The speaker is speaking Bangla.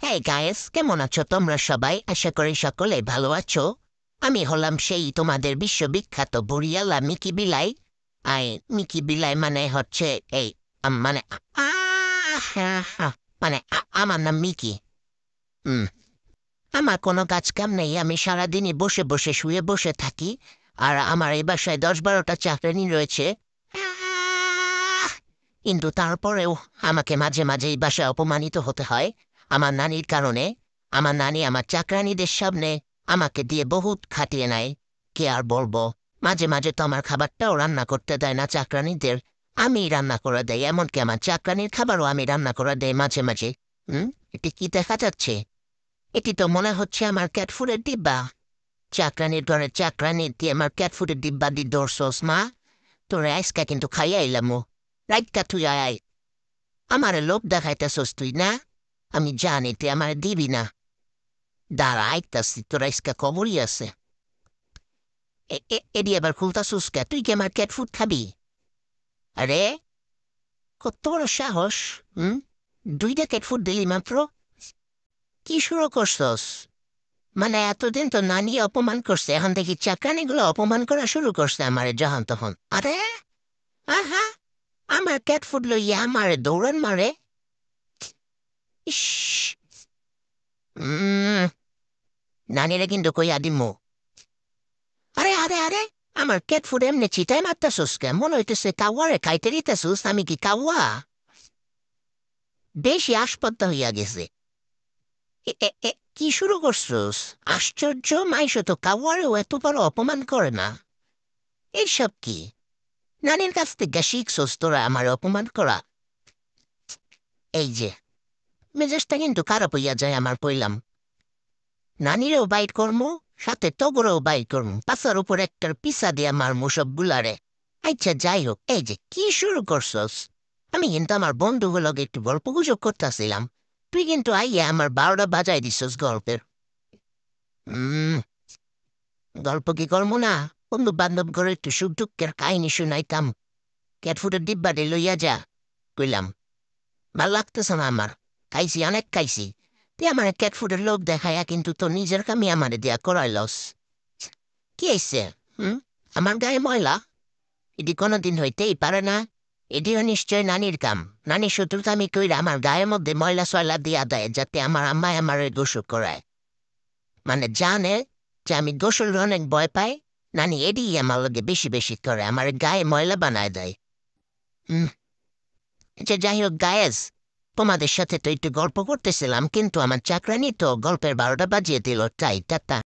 হ্যাঁ গায়েস, কেমন আছো তোমরা সবাই? আশা করি সকলে ভালো আছো। আমি হলাম সেই তোমাদের বিশ্ববিখ্যাত বুড়িয়ালা মিকি বিলাই। আই মিকি বিলাই মানে হচ্ছে এই মানে হ্যাঁ, হ্যাঁ, মানে আমার নাম মিকি। হুম আমার কোনো কাজ কাম নেই, আমি সারাদিনই বসে বসে শুয়ে বসে থাকি। আর আমার এই বাসায় 10-12টা চাকরানি রয়েছে। আহ! কিন্তু তারপরেও আমাকে মাঝে মাঝে এই বাসায় অপমানিত হতে হয় আমার নানির কারণে। আমার নানি আমার চাকরানিদের সামনে আমাকে দিয়ে বহুত খাটিয়ে নেয়। কে আর বলবো, মাঝে মাঝে তো আমার খাবারটাও রান্না করতে দেয় না চাকরানিদের। আমি রান্না করে দেয়, এমনকি আমার চাকরানির খাবারও আমি রান্না করে দেয় মাঝে মাঝে। এটি কি দেখা যাচ্ছে? এটি তো মনে হচ্ছে আমার ক্যাটফুডের ডিব্বা। চাকরানির ঘরে চাকরানি দিয়ে আমার ক্যাটফুডের ডিব্বা দিয়ে দৌড়ছস মা। তোর আইসকা কিন্তু খাইয়া আইলাম। রাইটকা তুই আয়। আমারে লোভ দেখাইতেছস তুই না? আমি জানি তুই আমার দিবি না। দাঁড়া আইতাছি, তোর আইসকা খবরই আছে। এডি আবার খুলতাছস কে? তুই কি আমার ক্যাটফুড খাবি? আরে, কত বড় সাহস! হুম 2টা ক্যাটফুড দিলি মাত্র। কি শুরু করছস? মানে এতদিন তো নানি অপমান করছে, এখন দেখি চাকরানিগুলো অপমান করা শুরু করছে আমারে যখন তখন। আরে, আহা, আমার ক্যাট ফুড লইয়া আমারে দৌড়ান মারে। ইস! উম, নানিরে কিন্তু কইয়া দিমু। আরে আরে আরে, আমার ক্যাট ফুড এমনি চিটাই মারতাছুস কে? মনে হইতেছে কাওয়ারে খাইতে দিতেছুস। আমি কি কাওয়া? বেশি আসপদ্দা হইয়া গেছে। কি শুরু করছস? আশ্চর্য, মাইশো তো কাওয়ারেও এত বড় অপমান করে না। এইসব কি? নানির কাছ থেকে শিখছস তোরা আমার অপমান করা? এই যে, মেজাজটা কিন্তু খারাপ হইয়া যায় আমার কইলাম। নানিরেও বাইট কর্ম, সাথে তগরেও বাইট কর্ম, পাশার উপর একটার পিসা দিয়া মারমু সবগুলারে। আচ্ছা যাই হোক, এই যে কি শুরু করছস? আমি কিন্তু আমার বন্ধুগুলোকে একটু গল্প গুজব করতেছিলাম। তুই কিন্তু আইয়া আমার 12টা বাজাই দিছস গল্পের। উম গল্প কি করবো না? বন্ধু বান্ধব করে একটু সুখ দুঃখের কাহিনী শুনাইতাম। ক্যাটফুটের ডিব্বাটি লইয়া যা কইলাম। ভাল লাগতেছে না আমার। খাইছি, অনেক খাইছি। তুই আমার ক্যাটফুডের লোক দেখাইয়া কিন্তু তোর নিজের কামি আমারে দিয়া করাইলস। কি হইছে? হুম আমার গায়ে ময়লা? এটি কোনোদিন হইতেই পারে না। এটিও নিশ্চয় নানির কাম। নানি শত্রুতামি কইরা আমার গায়ের মধ্যে ময়লা সয়লা দিয়া দেয়, যাতে আমার আম্মায় আমার গোসল করায়। মানে জানে যে আমি গোসল অনেক ভয় পাই। নানি এডি আমার লগে বেশি বেশি করে আমার গায়ে ময়লা বানায় দেয়। হুম আচ্ছা যাই হোক গায়েস, তোমাদের সাথে তো একটু গল্প করতেছিলাম, কিন্তু আমার চাকরানি তো গল্পের 12টা বাজিয়ে দিল। তাই টাটা।